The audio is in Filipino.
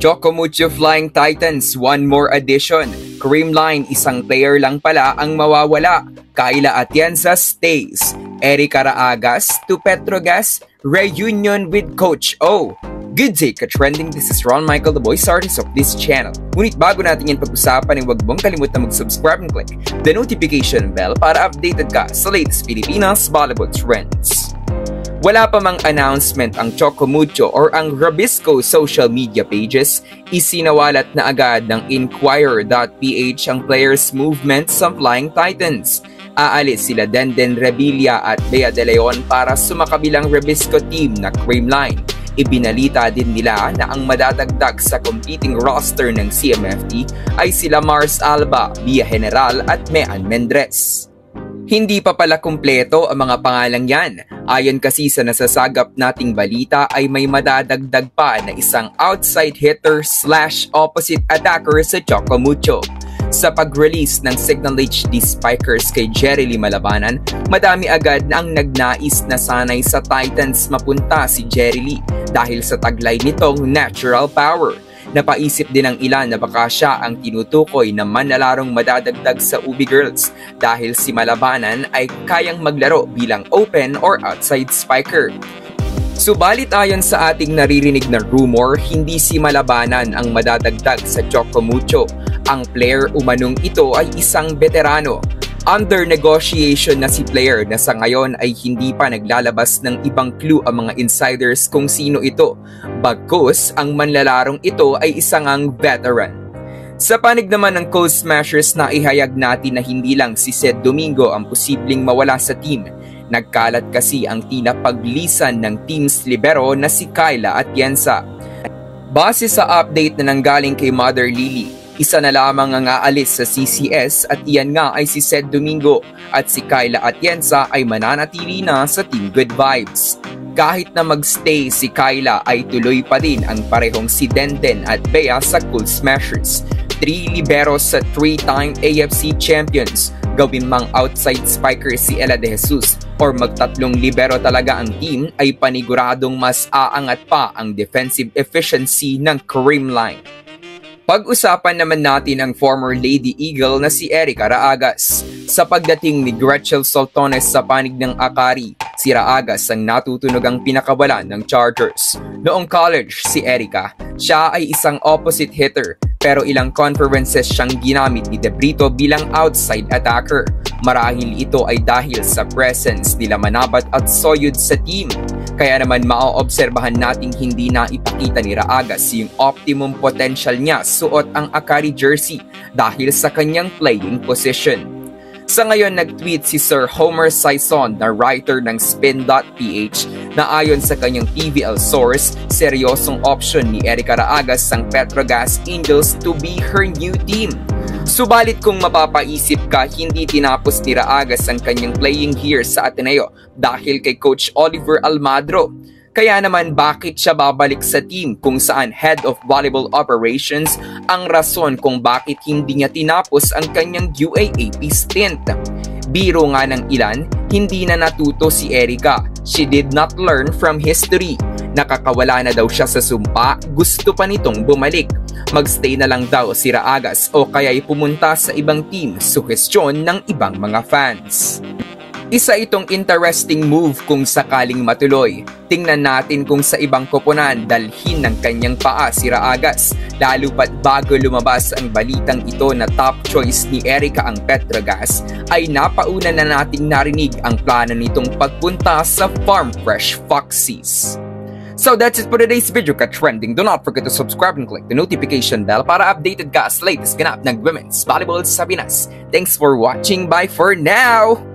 Chocomucho Flying Titans, one more addition. Creamline, isang player lang pala ang mawawala. Kayla Atienza stays. Erica Raagas to Petrogas, reunion with Coach O. Good day, ka-trending. This is Ron Michael, the voice artist of this channel. Ngunit bago natin yan pag-usapan, ay huwag mong kalimutan mag-subscribe and click the notification bell para updated ka sa latest Pilipinas volleyball trends. Wala pa mang announcement ang Chocomucho or ang Robisco social media pages, isinawalat na agad ng Inquirer.ph ang players' movement sa Flying Titans. Aalis sila Denden Revilla at Bea De Leon para sumakabilang Robisco team na Creamline. Ibinalita din nila na ang madadagdag sa competing roster ng CMFT ay sila Mars Alba, Via General at Mean Mendres. Hindi pa pala kumpleto ang mga pangalang yan. Ayon kasi sa nasasagap nating balita ay may madadagdag pa na isang outside hitter / opposite attacker sa Chocomucho. Sa pag-release ng Signal HD Spikers kay Jerry Lee Malabanan, madami agad na ang nagnais na sanay sa Titans mapunta si Jerry Lee dahil sa taglay nitong natural power. Napaisip din ng ilan na baka siya ang tinutukoy na manlalarong madadagdag sa Ubi Girls dahil si Malabanan ay kayang maglaro bilang open or outside spiker. Subalit ayon sa ating naririnig na rumor, hindi si Malabanan ang madadagdag sa Chocomucho. Ang player umanong ito ay isang veterano. Under negotiation na si player na sa ngayon ay hindi pa naglalabas ng ibang clue ang mga insiders kung sino ito. Bagkus, ang manlalarong ito ay isang veteran. Sa panig naman ng Cold Smashers na ihayag natin na hindi lang si Sed Domingo ang posibleng mawala sa team. Nagkalat kasi ang tinapaglisan ng team's libero na si Kayla Atienza. Base sa update na nanggaling kay Mother Lily, isa na lamang ang aalis sa CCS at iyan nga ay si Sed Domingo at si Kayla Atienza ay mananatili na sa Team Good Vibes. Kahit na magstay si Kayla ay tuloy pa din ang parehong si Denden at Bea sa Cool Smashers. 3 liberos sa 3-time AFC champions. Gawin mang outside spiker si Ella De Jesus or magtatlong libero talaga ang team ay paniguradong mas aangat pa ang defensive efficiency ng Creamline. Pag-usapan naman natin ang former Lady Eagle na si Erica Raagas. Sa pagdating ni Gretchen Soltones sa panig ng Akari, si Raagas ang natutunogang pinakawalan ng Chargers. Noong college si Erica, siya ay isang opposite hitter pero ilang conferences siyang ginamit ni De Brito bilang outside attacker. Marahil ito ay dahil sa presence nila Manabat at Soyud sa team. Kaya naman maaobserbahan nating hindi na ipakita ni Raagas yung optimum potential niya suot ang Akari jersey dahil sa kanyang playing position. Sa ngayon nag-tweet si Sir Homer Sison na writer ng Spin.ph na ayon sa kanyang PVL source, seryosong option ni Erica Raagas ang Petrogas Angels to be her new team. Subalit kung mapapaisip ka, hindi tinapos ni Raagas ang kanyang playing years sa Ateneo dahil kay Coach Oliver Almadro. Kaya naman bakit siya babalik sa team kung saan head of volleyball operations ang rason kung bakit hindi niya tinapos ang kanyang UAAP stint. Biro nga ng ilan, hindi na natuto si Erica. She did not learn from history. Nakakawala na daw siya sa sumpa, gusto pa nitong bumalik. Magstay na lang daw si Raagas o kaya'y pumunta sa ibang team, suhestyon ng ibang mga fans. Isa itong interesting move kung sakaling matuloy. Tingnan natin kung sa ibang koponan dalhin ng kanyang paa si Raagas. Lalo pat bago lumabas ang balitang ito na top choice ni Erica ang Petrogas, ay napauna na nating narinig ang plano nitong pagpunta sa Farm Fresh Foxies. So that's it for today's video ka-trending. Do not forget to subscribe and click the notification bell para updated ka sa latest ganap ng women's volleyball sa Pinas. Thanks for watching. Bye for now!